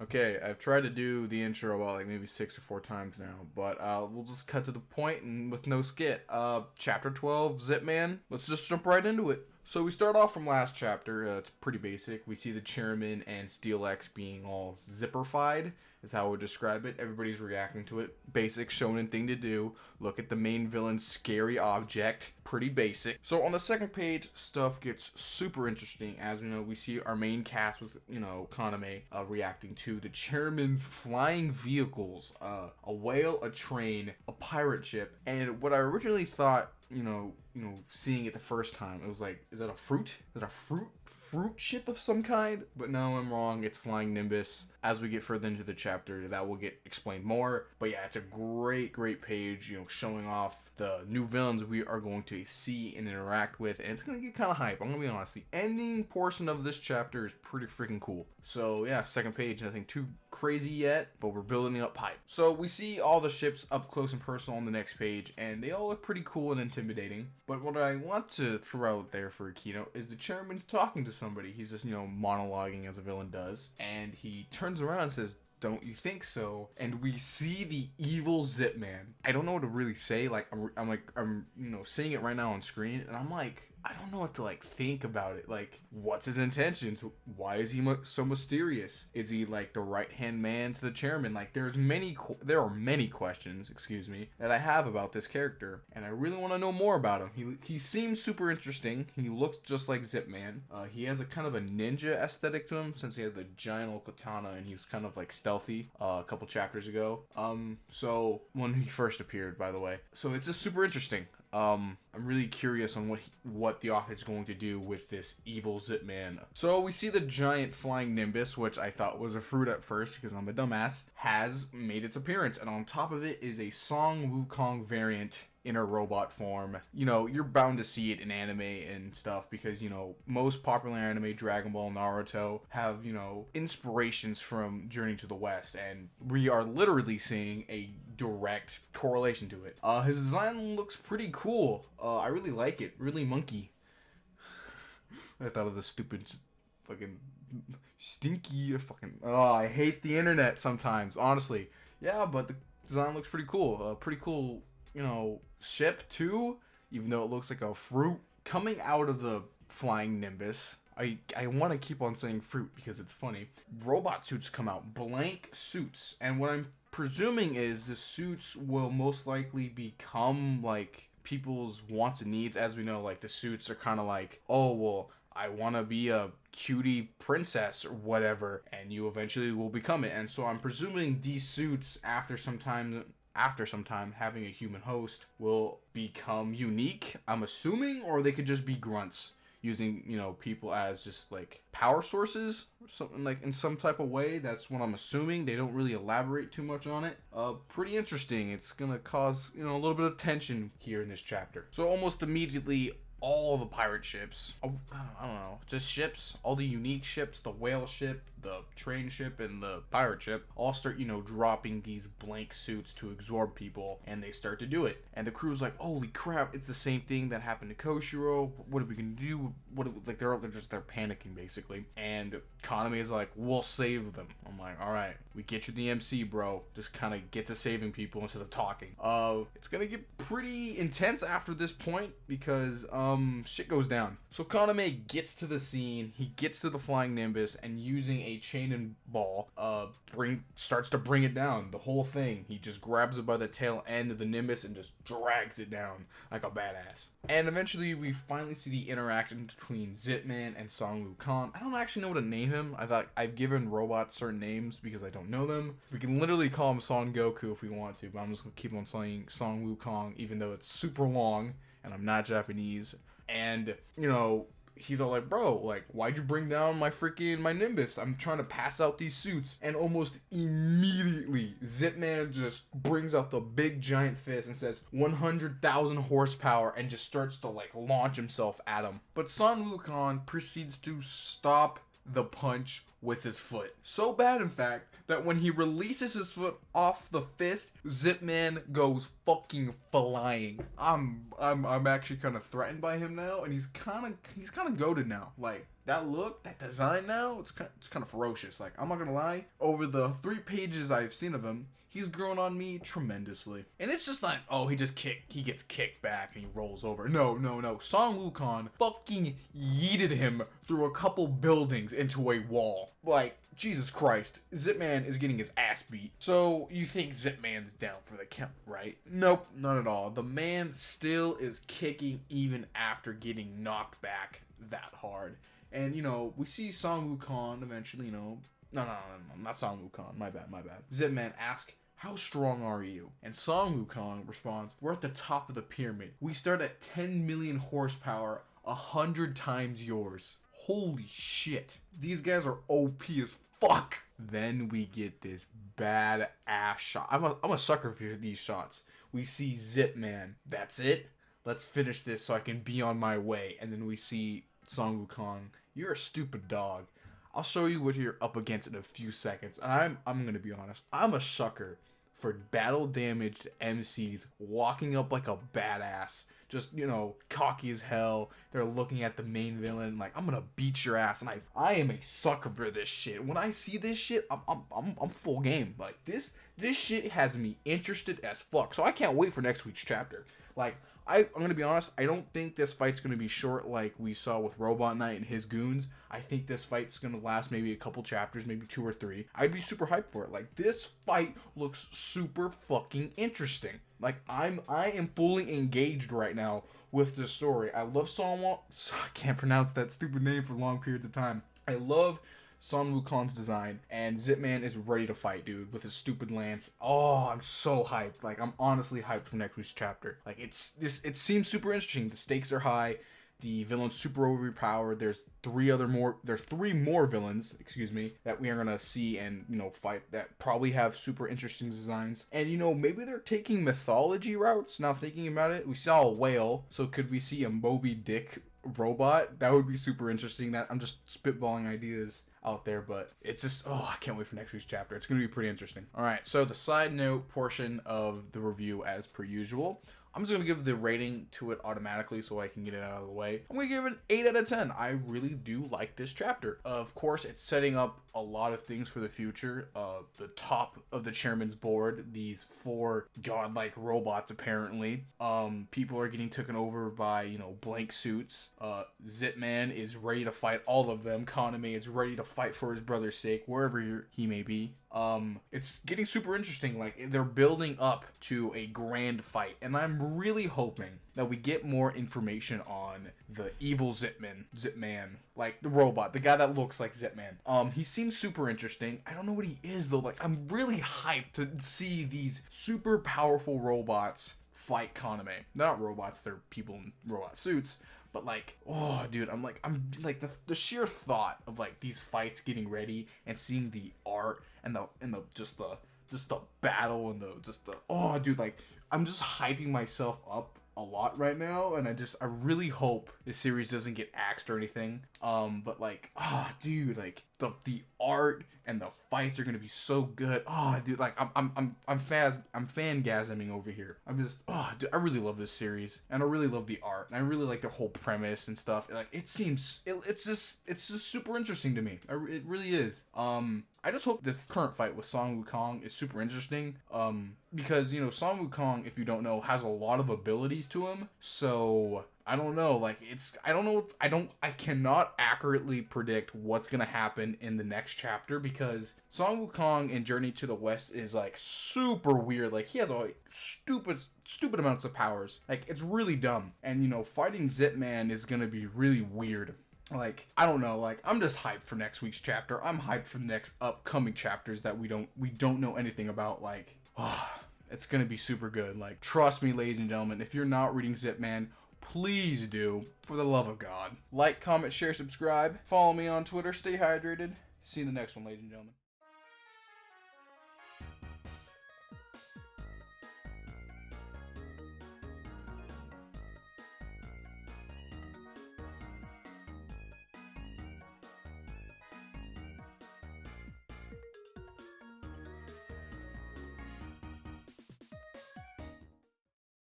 Okay, I've tried to do the intro about like maybe 6 or 4 times now, but we'll just cut to the point and with no skit. Chapter 12, Zipman. Let's just jump right into it. So we start off from last chapter. It's pretty basic. We see the chairman and Steel X being all zipperfied, is how I would describe it. Everybody's reacting to it. Basic shonen thing to do. Look at the main villain's scary object. Pretty basic. So on the second page, stuff gets super interesting. As we know, we see our main cast with, Kaname reacting to the chairman's flying vehicles. A whale, a train, a pirate ship. And what I originally thought, seeing it the first time, it was like, is that a fruit? Is that a fruit ship of some kind? But no, I'm wrong. It's Flying Nimbus. As we get further into the chapter, that will get explained more. But yeah, it's a great page, showing off the new villains we are going to see and interact with, and it's gonna get kind of hype. I'm gonna be honest. The ending portion of this chapter is pretty freaking cool. So yeah, second page, nothing too crazy yet, but we're building up hype. So we see all the ships up close and personal on the next page, and they all look pretty cool and intimidating. But what I want to throw out there for a keynote is the chairman's talking to somebody. He's just, monologuing as a villain does, and he turns around and says, "Don't you think so?" And we see the evil Zipman. I don't know what to really say. Like, I'm seeing it right now on screen, and I'm like, I don't know what to think about it. Like, what's his intentions? Why is he so mysterious? Is he like the right-hand man to the chairman? Like, there are many questions, that I have about this character, and I really want to know more about him. He seems super interesting. He looks just like Zipman. He has a kind of a ninja aesthetic to him, since he had the giant old katana, and he was kind of like stealthy a couple chapters ago. So when he first appeared, by the way. So it's just super interesting. I'm really curious on what the author's going to do with this evil Zipman. So we see the giant flying Nimbus, which I thought was a fruit at first because I'm a dumbass, has made its appearance, and on top of it is a Song Wukong variant in a robot form. You're bound to see it in anime and stuff because, most popular anime, Dragon Ball, Naruto, have, inspirations from Journey to the West, and we are literally seeing a direct correlation to it. His design looks pretty cool. I really like it. Really monkey. I thought of the stupid fucking stinky fucking... Oh, I hate the internet sometimes, honestly. Yeah, but the design looks pretty cool. Pretty cool, ship too, even though it looks like a fruit coming out of the flying Nimbus. I want to keep on saying fruit because it's funny. Robot suits come out, blank suits, and what I'm presuming is the suits will most likely become like people's wants and needs. As we know, like, the suits are kind of like, oh well, I want to be a cutie princess or whatever, and you eventually will become it. And so I'm presuming these suits after some time having a human host will become unique, I'm assuming, or they could just be grunts using, people as just like power sources or something, like in some type of way. That's what I'm assuming. They don't really elaborate too much on it. Pretty interesting. It's gonna cause, a little bit of tension here in this chapter. So almost immediately, all the pirate ships, I don't know, just ships, all the unique ships, the whale ship, the train ship, and the pirate ship, all start, dropping these blank suits to absorb people, and they start to do it. And the crew's like, holy crap, it's the same thing that happened to Koshiro. What are we gonna do? They're panicking, basically. And Kaname is like, we'll save them. I'm like, alright, we get you the MC, bro. Just kind of get to saving people instead of talking. It's gonna get pretty intense after this point, because, shit goes down. So Kaname gets to the scene, he gets to the flying Nimbus, and using a chain and ball, starts to bring it down. The whole thing. He just grabs it by the tail end of the Nimbus and just drags it down like a badass. And eventually we finally see the interaction between Zipman and Song Wukong. I don't actually know what to name him. I've given robots certain names because I don't know them. We can literally call him Son Goku if we want to, but I'm just gonna keep on saying Song Wukong, even though it's super long and I'm not Japanese. And, he's all like, bro, like, why'd you bring down my Nimbus? I'm trying to pass out these suits. And almost immediately, Zipman just brings out the big giant fist and says 100,000 horsepower and just starts to, launch himself at him. But Son Wukong proceeds to stop the punch with his foot. So bad, in fact, that when he releases his foot off the fist, Zipman goes fucking flying. I'm actually kind of threatened by him now, and he's kind of goated now. Like, that look, that design now, it's kind of ferocious. Like, I'm not gonna lie, over the 3 pages I've seen of him, he's grown on me tremendously. And it's just like, oh, he gets kicked back and he rolls over. No. Song Wukong fucking yeeted him through a couple buildings into a wall. Like, Jesus Christ, Zipman is getting his ass beat. So, you think Zipman's down for the count, right? Nope, not at all. The man still is kicking even after getting knocked back that hard. And, we see Song Wukong eventually, No, not Song Wukong. My bad. Zipman asks, how strong are you? And Song Wukong responds, we're at the top of the pyramid. We start at 10 million horsepower, 100 times yours. Holy shit. These guys are OP as fuck. Then we get this badass shot. I'm a sucker for these shots. We see Zipman. That's it. Let's finish this so I can be on my way. And then we see Song Wukong. You're a stupid dog. I'll show you what you're up against in a few seconds. And I'm gonna be honest. I'm a sucker for battle damaged MCs walking up like a badass. Just, cocky as hell. They're looking at the main villain like, I'm gonna beat your ass. And I am a sucker for this shit. When I see this shit, I'm full game. Like, this shit has me interested as fuck. So I can't wait for next week's chapter. Like, I'm gonna be honest, I don't think this fight's gonna be short like we saw with Robot Knight and his goons. I think this fight's gonna last maybe a couple chapters, maybe 2 or 3. I'd be super hyped for it. Like, this fight looks super fucking interesting. Like, I am fully engaged right now with this story. I love I can't pronounce that stupid name for long periods of time. I love Song Wukong's design, and Zipman is ready to fight, dude, with his stupid lance. Oh, I'm so hyped. Like, I'm honestly hyped for next week's chapter. Like, it seems super interesting. The stakes are high. The villain's super overpowered. There's 3 more villains, that we are gonna see and, fight that probably have super interesting designs. And, maybe they're taking mythology routes. Now thinking about it, we saw a whale, so could we see a Moby Dick robot? That would be super interesting. That I'm just spitballing ideas out there, but it's just, I can't wait for next week's chapter. It's gonna be pretty interesting. All right, so the side note portion of the review, as per usual, I'm just going to give the rating to it automatically so I can get it out of the way. I'm going to give it an 8 out of 10. I really do like this chapter. Of course, it's setting up a lot of things for the future. The top of the chairman's board, these 4 godlike robots, apparently. People are getting taken over by, blank suits. Zipman is ready to fight all of them. Kaname is ready to fight for his brother's sake, wherever he may be. It's getting super interesting. Like, they're building up to a grand fight, and I'm really hoping that we get more information on the evil Zipman, like the robot, the guy that looks like Zipman. He seems super interesting. I don't know what he is though. Like, I'm really hyped to see these super powerful robots fight Kaname. They're not robots, they're people in robot suits. But like, oh dude, I'm like the sheer thought of like these fights getting ready and seeing the art and the just the battle and oh dude, like, I'm just hyping myself up a lot right now, and I really hope this series doesn't get axed or anything. But like, dude, like the art and the fights are gonna be so good. Dude, like I'm fangasming over here. I'm just, dude, I really love this series, and I really love the art, and I really like the whole premise and stuff. Like, it's just super interesting to me. It really is. I just hope this current fight with Song Wukong is super interesting. Because, Song Wukong, if you don't know, has a lot of abilities to him. So, I don't know. Like, I cannot accurately predict what's going to happen in the next chapter, because Song Wukong in Journey to the West is, like, super weird. Like, he has, like, stupid amounts of powers. Like, it's really dumb. And, fighting Zipman is going to be really weird. Like, I don't know, like, I'm just hyped for next week's chapter. I'm hyped for the next upcoming chapters that we don't know anything about. Like, it's gonna be super good. Like, trust me, ladies and gentlemen, if you're not reading Zipman, please do, for the love of God. Like, comment, share, subscribe. Follow me on Twitter. Stay hydrated. See you in the next one, ladies and gentlemen.